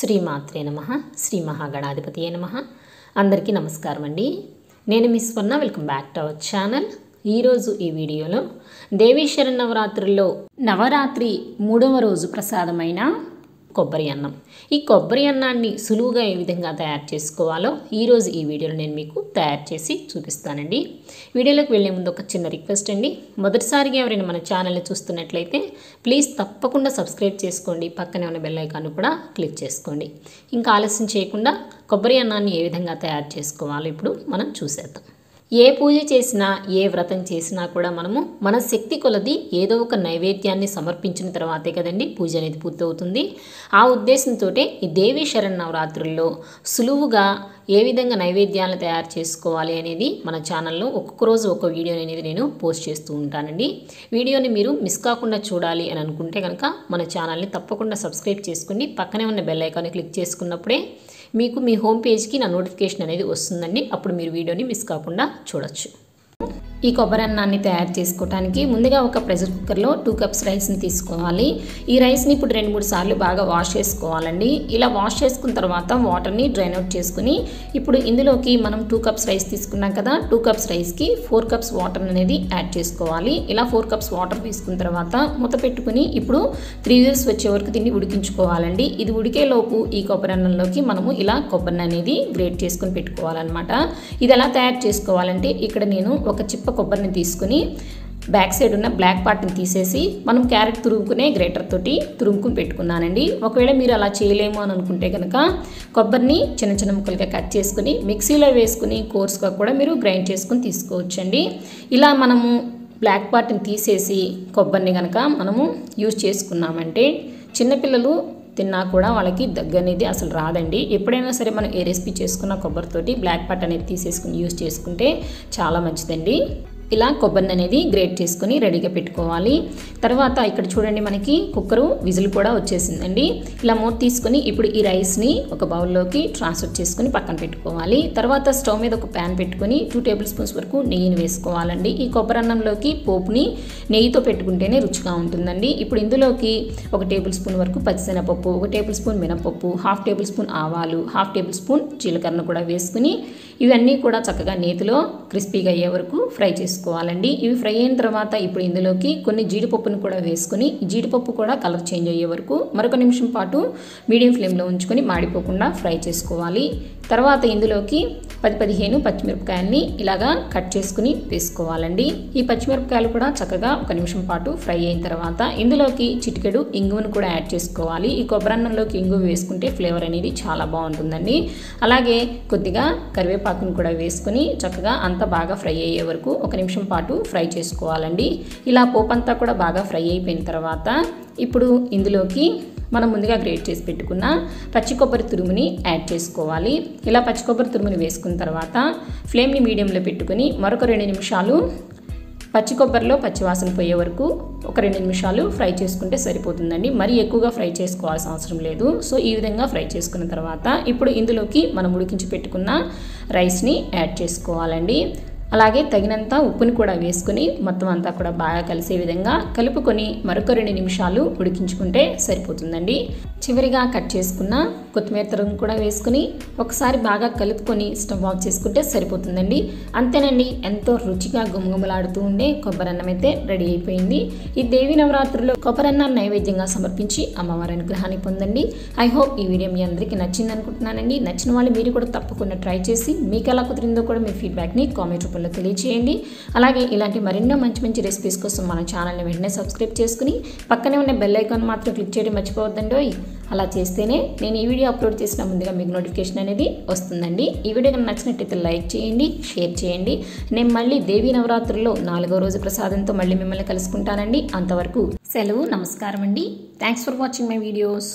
శ్రీమాత్రే నమః శ్రీ మహాగణాధిపతియే నమః అందరికీ నమస్కారం అండి. నేను మీ స్వర్ణ. Welcome back to our channel. ఈరోజు ఈ వీడియోలో దేవీ శరన్నవరాత్రుల్లో నవరాత్రి 3వ రోజు ప్రసాదమైన కొబ్బరి అన్నం. ఈ కొబ్బరి అన్నాన్ని సులువుగా ఏ విధంగా తయారు చేసుకోవాలో ఈరోజు ఈ వీడియోలో నేను మీకు తయారు చేసి చూపిస్తానండి. వీడియోలోకి వెళ్ళే ముందు ఒక చిన్న రిక్వెస్ట్ అండి. మొదటిసారిగా ఎవరైనా మన ఛానల్ని చూస్తున్నట్లయితే ప్లీజ్ తప్పకుండా సబ్స్క్రైబ్ చేసుకోండి. పక్కనే ఉన్న బెల్ ఐకాన్ కూడా క్లిక్ చేసుకోండి. ఇంకా ఆలస్యం చేయకుండా కొబ్బరి అన్నాన్ని ఏ విధంగా తయారు చేసుకోవాలో ఇప్పుడు మనం చూసేద్దాం. ఏ పూజ చేసినా ఏ వ్రతం చేసినా కూడా మనము మన శక్తి కొలది ఏదో ఒక నైవేద్యాన్ని సమర్పించిన తర్వాతే కదండి పూజ అనేది పూర్తవుతుంది. ఆ ఉద్దేశంతో ఈ దేవీ శరన్నవరాత్రుల్లో సులువుగా ఏ విధంగా నైవేద్యాలను తయారు చేసుకోవాలి అనేది మన ఛానల్లో ఒక్కొక్క రోజు ఒక వీడియో అనేది నేను పోస్ట్ చేస్తూ ఉంటానండి. వీడియోని మీరు మిస్ కాకుండా చూడాలి అని అనుకుంటే కనుక మన ఛానల్ని తప్పకుండా సబ్స్క్రైబ్ చేసుకోండి. పక్కనే ఉన్న బెల్ ఐకాన్ని క్లిక్ చేసుకున్నప్పుడే మీకు మీ హోమ్ పేజ్కి నా నోటిఫికేషన్ అనేది వస్తుందండి. అప్పుడు మీరు వీడియోని మిస్ కాకుండా చూడొచ్చు. ఈ కొబ్బరి అన్నాన్ని తయారు చేసుకోవడానికి ముందుగా ఒక ప్రెషర్ కుక్కర్లో 2 కప్స్ రైస్ని తీసుకోవాలి. ఈ రైస్ని ఇప్పుడు 2-3 సార్లు బాగా వాష్ చేసుకోవాలండి. ఇలా వాష్ చేసుకున్న తర్వాత వాటర్ని డ్రైన్ అవుట్ చేసుకుని ఇప్పుడు ఇందులోకి మనం 2 కప్స్ రైస్ తీసుకున్నాం కదా, 2 కప్స్ రైస్కి 4 కప్స్ వాటర్ అనేది యాడ్ చేసుకోవాలి. ఇలా 4 కప్స్ వాటర్ తీసుకున్న తర్వాత మూత పెట్టుకుని ఇప్పుడు 3 విజిల్స్ వచ్చే వరకు దీన్ని ఉడికించుకోవాలండి. ఇది ఉడికేలోపు ఈ కొబ్బరి అన్నంలోకి మనము ఇలా కొబ్బరిని అనేది గ్రేట్ చేసుకుని పెట్టుకోవాలన్నమాట. ఇది ఎలా తయారు చేసుకోవాలంటే ఇక్కడ నేను ఒక చిప్ప కొబ్బరిని తీసుకుని బ్యాక్ సైడ్ ఉన్న బ్లాక్ పార్ట్ని తీసేసి మనం క్యారెట్ తురుముకునే గ్రేటర్ తోటి తురుముకుని పెట్టుకున్నానండి. ఒకవేళ మీరు అలా చేయలేము అని అనుకుంటే కనుక కొబ్బరిని చిన్న చిన్న ముక్కలుగా కట్ చేసుకుని మిక్సీలో వేసుకుని కోర్స్గా కూడా మీరు గ్రైండ్ చేసుకుని తీసుకోవచ్చండి. ఇలా మనము బ్లాక్ పార్ట్ని తీసేసి కొబ్బరిని కనుక మనము యూజ్ చేసుకున్నామంటే చిన్నపిల్లలు తిన్నా కూడా వాళ్ళకి దగ్గు అనేది అసలు రాదండి. ఎప్పుడైనా సరే మనం ఏ రెసిపీ చేసుకున్న కొబ్బరితోటి బ్లాక్ పార్ట్ అనేది తీసేసుకుని యూజ్ చేసుకుంటే చాలా మంచిదండి. ఇలా కొబ్బరిని అనేది గ్రేట్ చేసుకుని రెడీగా పెట్టుకోవాలి. తర్వాత ఇక్కడ చూడండి మనకి కుక్కరు విజిల్ కూడా వచ్చేసిందండి. ఇలా మూత తీసుకొని ఇప్పుడు ఈ రైస్ని ఒక బౌల్లోకి ట్రాన్స్ఫర్ చేసుకుని పక్కన పెట్టుకోవాలి. తర్వాత స్టవ్ మీద ఒక ప్యాన్ పెట్టుకొని 2 టేబుల్ స్పూన్స్ వరకు నెయ్యిని వేసుకోవాలండి. ఈ కొబ్బరి అన్నంలోకి పోపుని నెయ్యితో పెట్టుకుంటేనే రుచిగా ఉంటుందండి. ఇప్పుడు ఇందులోకి 1 టేబుల్ స్పూన్ వరకు పచ్చిశనగపప్పు, 1 టేబుల్ స్పూన్ మినపప్పు, 1/2 టేబుల్ స్పూన్ ఆవాలు, 1/2 టేబుల్ స్పూన్ జీలకర్ర కూడా వేసుకుని ఇవన్నీ కూడా చక్కగా నేతిలో క్రిస్పీగా అయ్యే వరకు ఫ్రై చేసుకోవాలండి. ఇవి ఫ్రై అయిన తర్వాత ఇప్పుడు ఇందులోకి కొన్ని జీడిపప్పును కూడా వేసుకుని జీడిపప్పు కూడా కలర్ చేంజ్ అయ్యే వరకు మరొక నిమిషం పాటు మీడియం ఫ్లేమ్లో ఉంచుకొని మాడిపోకుండా ఫ్రై చేసుకోవాలి. తర్వాత ఇందులోకి 10-15 పచ్చిమిరపకాయలని ఇలాగా కట్ చేసుకుని వేసుకోవాలండి. ఈ పచ్చిమిరపకాయలు కూడా చక్కగా 1 నిమిషం పాటు ఫ్రై అయిన తర్వాత ఇందులోకి చిటికెడు ఇంగువను కూడా యాడ్ చేసుకోవాలి. ఈ కొబ్బరి అన్నంలోకి ఇంగువ వేసుకుంటే ఫ్లేవర్ అనేది చాలా బాగుంటుందండి. అలాగే కొద్దిగా కరివేపాకును కూడా వేసుకుని చక్కగా అంతా బాగా ఫ్రై అయ్యే వరకు 1 నిమిషం పాటు ఫ్రై చేసుకోవాలండి. ఇలా పోపంతా కూడా బాగా ఫ్రై అయిపోయిన తర్వాత ఇప్పుడు ఇందులోకి మనం ముందుగా గ్రేట్ చేసి పెట్టుకున్న పచ్చి కొబ్బరి తురుముని యాడ్ చేసుకోవాలి. ఇలా పచ్చి కొబ్బరి తురుముని వేసుకున్న తర్వాత ఫ్లేమ్ని మీడియంలో పెట్టుకుని మరొక 2 నిమిషాలు పచ్చి కొబ్బరిలో పచ్చివాసన పోయే వరకు ఒక 2 నిమిషాలు ఫ్రై చేసుకుంటే సరిపోతుందండి. మరీ ఎక్కువగా ఫ్రై చేసుకోవాల్సిన అవసరం లేదు. సో ఈ విధంగా ఫ్రై చేసుకున్న తర్వాత ఇప్పుడు ఇందులోకి మనం ఉడికించి పెట్టుకున్న రైస్ని యాడ్ చేసుకోవాలండి. అలాగే తగినంత ఉప్పుని కూడా వేసుకుని మొత్తం అంతా కూడా బాగా కలిసే విధంగా కలుపుకొని మరొక 2 నిమిషాలు ఉడికించుకుంటే సరిపోతుందండి. చివరిగా కట్ చేసుకున్న కొత్తిమీర తరుగు కూడా వేసుకుని ఒకసారి బాగా కలుపుకొని స్టవ్ ఆఫ్ చేసుకుంటే సరిపోతుందండి. అంతేనండి, ఎంతో రుచిగా గుమగుమలాడుతూ ఉండే కొబ్బరి అన్నం అయితే రెడీ అయిపోయింది. ఈ దేవి నవరాత్రుల్లో కొబ్బరి అన్నాన్ని నైవేద్యంగా సమర్పించి అమ్మవారి అనుగ్రహాన్ని పొందండి. ఐ హోప్ ఈ వీడియో మీ అందరికీ నచ్చింది అనుకుంటున్నానండి. నచ్చిన వాళ్ళు మీరు కూడా తప్పకుండా ట్రై చేసి మీకు ఎలా కుదిరిందో కూడా మీ ఫీడ్బ్యాక్ని కామెంట్ రూపంలో తెలియచేయండి. అలాగే ఇలాంటి మరెన్నో మంచి మంచి రెసిపీస్ కోసం మన ఛానల్ని వెంటనే సబ్స్క్రైబ్ చేసుకుని పక్కనే ఉన్న బెల్ ఐకాన్ మాత్రం క్లిక్ చేయడం మర్చిపోవద్దండి. అలా చేస్తేనే నేను ఈ వీడియో అప్లోడ్ చేసిన ముందుగా మీకు నోటిఫికేషన్ అనేది వస్తుందండి. ఈ వీడియో కనుక నచ్చినట్టయితే లైక్ చేయండి, షేర్ చేయండి. నేను మళ్ళీ దేవీ నవరాత్రుల్లో 4వ రోజు ప్రసాదంతో మళ్ళీ మిమ్మల్ని కలుసుకుంటానండి. అంతవరకు సెలవు, నమస్కారం అండి. Thanks for watching my videos.